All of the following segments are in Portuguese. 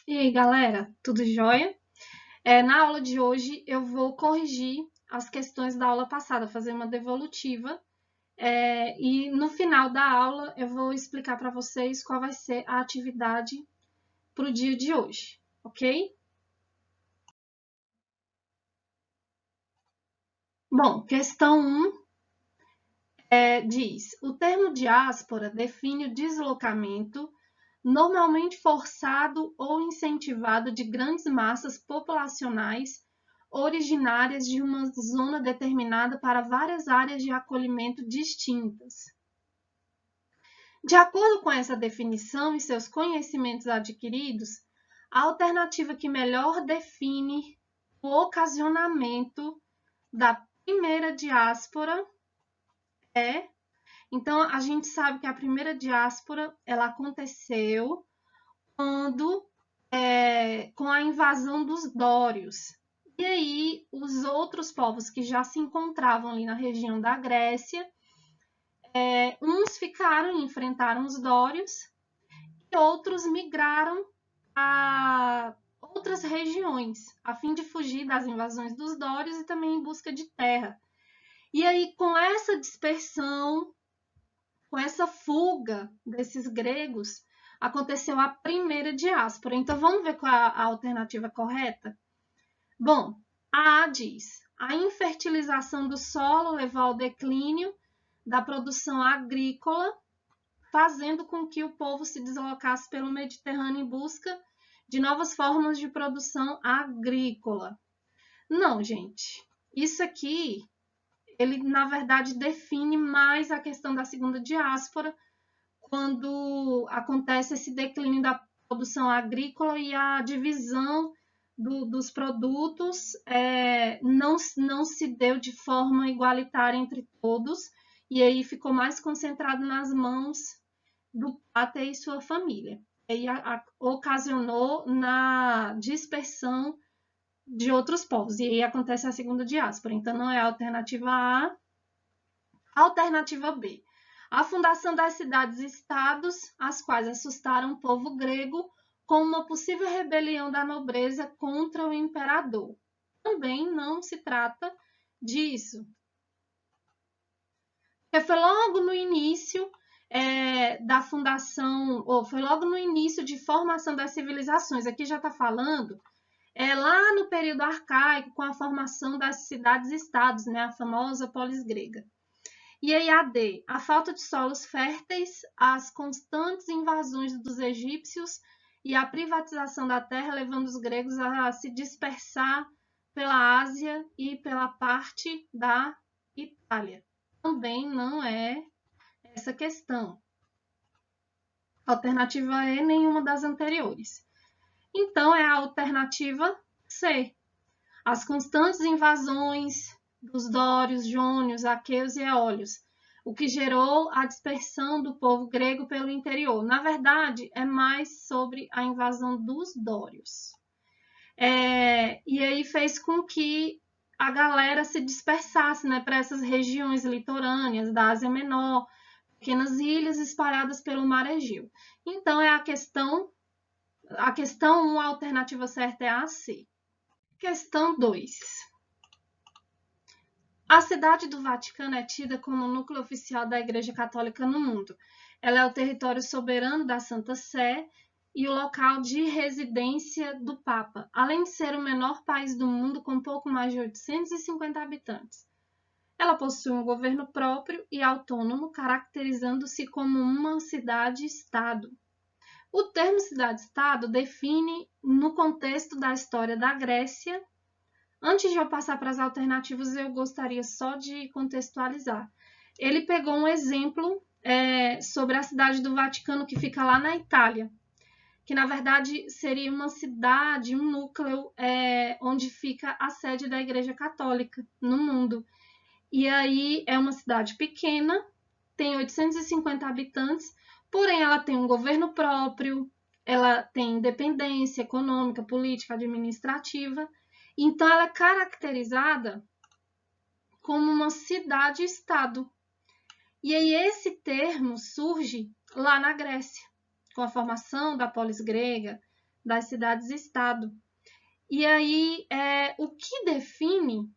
E aí, galera, tudo jóia? Na aula de hoje eu vou corrigir as questões da aula passada, fazer uma devolutiva. E no final da aula eu vou explicar para vocês qual vai ser a atividade para o dia de hoje, ok? Bom, questão 1 diz: o termo diáspora define o deslocamento normalmente forçado ou incentivado de grandes massas populacionais originárias de uma zona determinada para várias áreas de acolhimento distintas. De acordo com essa definição e seus conhecimentos adquiridos, a alternativa que melhor define o ocasionamento da primeira diáspora é. Então, a gente sabe que a primeira diáspora ela aconteceu quando com a invasão dos dórios. E aí, os outros povos que já se encontravam ali na região da Grécia, uns ficaram e enfrentaram os dórios, e outros migraram a outras regiões, a fim de fugir das invasões dos dórios e também em busca de terra. E aí, com essa dispersão, com essa fuga desses gregos, aconteceu a primeira diáspora. Então, vamos ver qual é a alternativa correta? Bom, a diz: a infertilização do solo levou ao declínio da produção agrícola, fazendo com que o povo se deslocasse pelo Mediterrâneo em busca de novas formas de produção agrícola. Não, gente. Isso aqui, ele na verdade define mais a questão da segunda diáspora, quando acontece esse declínio da produção agrícola e a divisão dos produtos não se deu de forma igualitária entre todos, e aí ficou mais concentrado nas mãos do pátria e sua família. E aí ocasionou na dispersão de outros povos, e aí acontece a segunda diáspora. Então, não é a alternativa A. Alternativa B: a fundação das cidades-estados, as quais assustaram o povo grego com uma possível rebelião da nobreza contra o imperador. Também não se trata disso. Porque foi logo no início da fundação, ou foi logo no início de formação das civilizações. Aqui já está falando lá no período arcaico, com a formação das cidades-estados, né, a famosa polis grega. E aí, a D, a falta de solos férteis, as constantes invasões dos egípcios e a privatização da terra, levando os gregos a se dispersar pela Ásia e pela parte da Itália. Também não é essa questão. A alternativa E, nenhuma das anteriores. Então, é a alternativa C. As constantes invasões dos dórios, jônios, aqueus e eólios, o que gerou a dispersão do povo grego pelo interior. Na verdade, é mais sobre a invasão dos dórios. E aí fez com que a galera se dispersasse, né, para essas regiões litorâneas da Ásia Menor, pequenas ilhas espalhadas pelo mar Egeu. Então, a questão 1, a alternativa certa é a C. Questão 2. A cidade do Vaticano é tida como o núcleo oficial da Igreja Católica no mundo. Ela é o território soberano da Santa Sé e o local de residência do Papa, além de ser o menor país do mundo com pouco mais de 850 habitantes. Ela possui um governo próprio e autônomo, caracterizando-se como uma cidade-estado. O termo cidade-estado define, no contexto da história da Grécia. Antes de eu passar para as alternativas, eu gostaria só de contextualizar. Ele pegou um exemplo sobre a cidade do Vaticano, que fica lá na Itália, que na verdade seria uma cidade, um núcleo onde fica a sede da Igreja Católica no mundo. E aí é uma cidade pequena, tem 850 habitantes, porém ela tem um governo próprio, ela tem independência econômica, política, administrativa. Então, ela é caracterizada como uma cidade-estado. E aí, esse termo surge lá na Grécia, com a formação da polis grega, das cidades-estado. E aí, o que define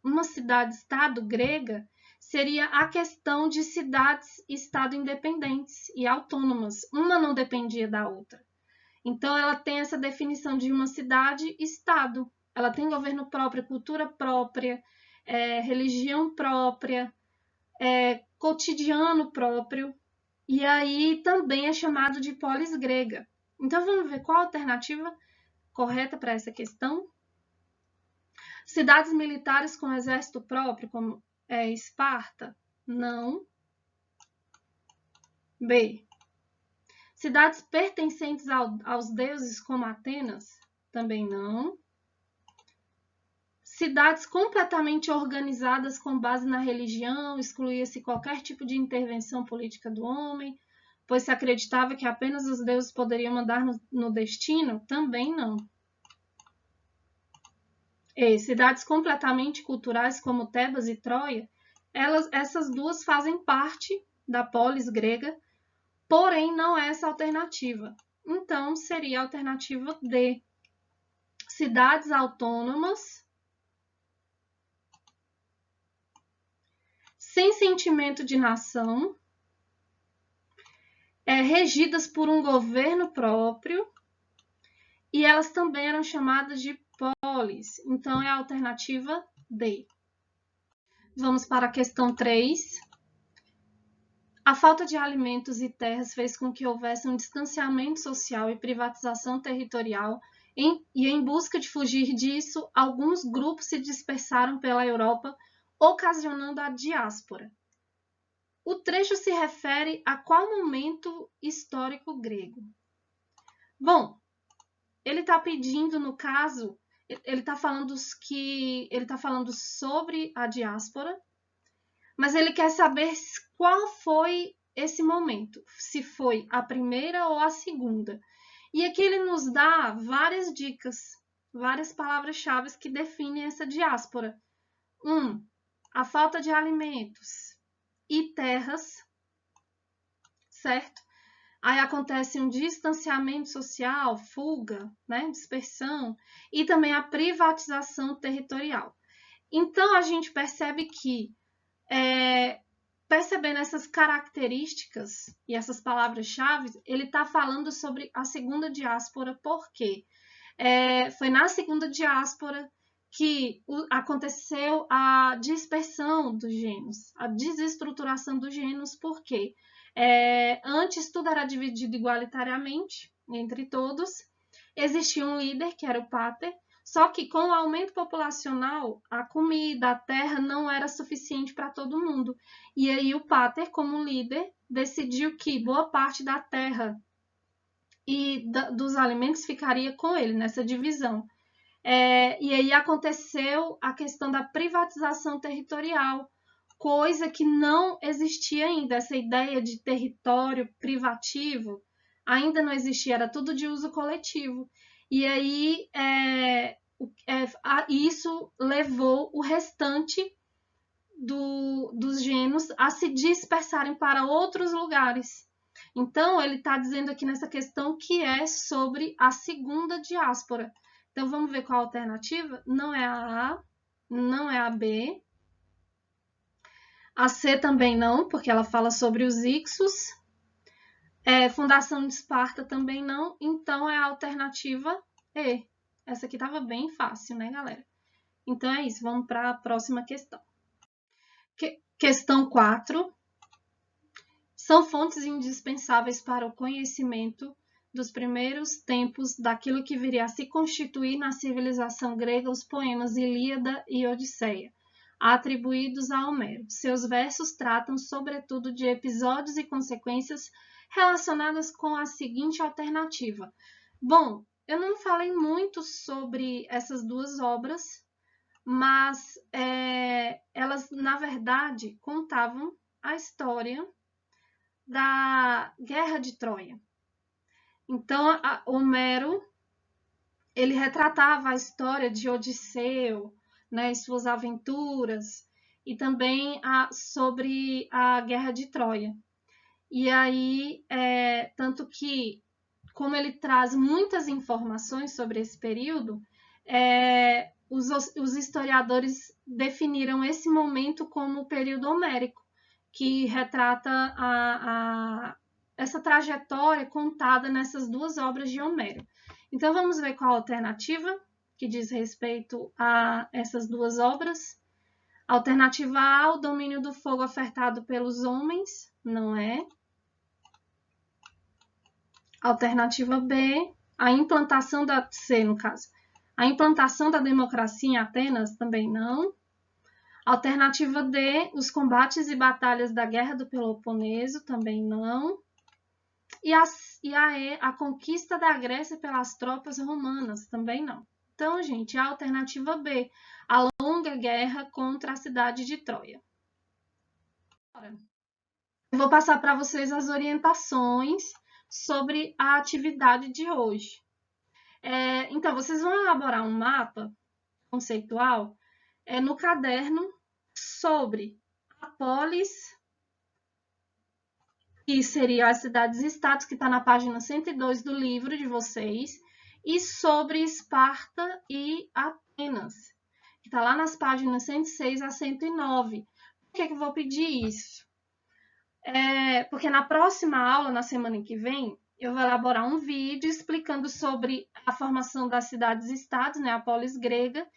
uma cidade-estado grega seria a questão de cidades-estado independentes e autônomas. Uma não dependia da outra. Então, ela tem essa definição de uma cidade-estado. Ela tem governo próprio, cultura própria, religião própria, cotidiano próprio. E aí também é chamado de polis grega. Então, vamos ver qual a alternativa correta para essa questão. Cidades militares com exército próprio, como Esparta? Não. B. Cidades pertencentes aos deuses, como Atenas? Também não. Cidades completamente organizadas com base na religião, excluía-se qualquer tipo de intervenção política do homem, pois se acreditava que apenas os deuses poderiam mandar no destino? Também não. E cidades completamente culturais como Tebas e Troia, essas duas fazem parte da polis grega, porém não é essa alternativa. Então, seria a alternativa D. Cidades autônomas, sem sentimento de nação, regidas por um governo próprio, e elas também eram chamadas de polis. Então, é a alternativa D. Vamos para a questão 3. A falta de alimentos e terras fez com que houvesse um distanciamento social e privatização territorial, e em busca de fugir disso, alguns grupos se dispersaram pela Europa, ocasionando a diáspora. O trecho se refere a qual momento histórico grego? Bom, ele está pedindo, no caso, ele está falando sobre a diáspora, mas ele quer saber qual foi esse momento, se foi a primeira ou a segunda. E aqui ele nos dá várias dicas, várias palavras-chave que definem essa diáspora. 1. A falta de alimentos e terras, certo? Aí acontece um distanciamento social, fuga, né, dispersão, e também a privatização territorial. Então, a gente percebe que, percebendo essas características e essas palavras-chave, ele está falando sobre a segunda diáspora, porque foi na segunda diáspora que aconteceu a dispersão dos gênios, a desestruturação dos gênios, porque antes tudo era dividido igualitariamente entre todos, existia um líder, que era o pater, só que com o aumento populacional, a comida, a terra não era suficiente para todo mundo. E aí o pater, como líder, decidiu que boa parte da terra e dos alimentos ficaria com ele nessa divisão. E aí aconteceu a questão da privatização territorial, coisa que não existia ainda. Essa ideia de território privativo ainda não existia, era tudo de uso coletivo. E aí isso levou o restante dos gênios a se dispersarem para outros lugares. Então, ele está dizendo aqui nessa questão que é sobre a segunda diáspora. Então, vamos ver qual a alternativa? Não é a A, não é a B. A C também não, porque ela fala sobre os Ixos. Fundação de Esparta também não. Então, é a alternativa E. Essa aqui estava bem fácil, né, galera? Então, é isso. Vamos para a próxima questão. Questão 4. São fontes indispensáveis para o conhecimento dos primeiros tempos daquilo que viria a se constituir na civilização grega os poemas Ilíada e Odisseia, atribuídos a Homero. Seus versos tratam, sobretudo, de episódios e consequências relacionadas com a seguinte alternativa. Bom, eu não falei muito sobre essas duas obras, mas elas, na verdade, contavam a história da Guerra de Troia. Então, Homero, ele retratava a história de Odisseu, né, e suas aventuras, e também sobre a Guerra de Troia. E aí, tanto que como ele traz muitas informações sobre esse período, os historiadores definiram esse momento como o período homérico, que retrata essa trajetória contada nessas duas obras de Homero. Então, vamos ver qual a alternativa que diz respeito a essas duas obras. Alternativa A, o domínio do fogo ofertado pelos homens, não é. Alternativa B, a implantação da C, no caso. A implantação da democracia em Atenas, também não. Alternativa D, os combates e batalhas da Guerra do Peloponeso, também não. E a E, a conquista da Grécia pelas tropas romanas, também não. Então, gente, a alternativa B, a longa guerra contra a cidade de Troia. Eu vou passar para vocês as orientações sobre a atividade de hoje. Então, vocês vão elaborar um mapa conceitual no caderno sobre a polis, que seria as cidades-estados, que está na página 102 do livro de vocês, e sobre Esparta e Atenas, que está lá nas páginas 106 a 109. Por que eu vou pedir isso? Porque na próxima aula, na semana que vem, eu vou elaborar um vídeo explicando sobre a formação das cidades-estados, né, a polis grega,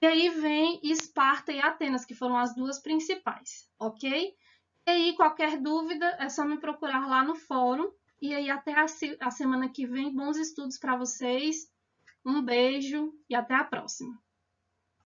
e aí vem Esparta e Atenas, que foram as duas principais, ok? E aí, qualquer dúvida, é só me procurar lá no fórum. E aí, até a semana que vem, bons estudos para vocês. Um beijo e até a próxima.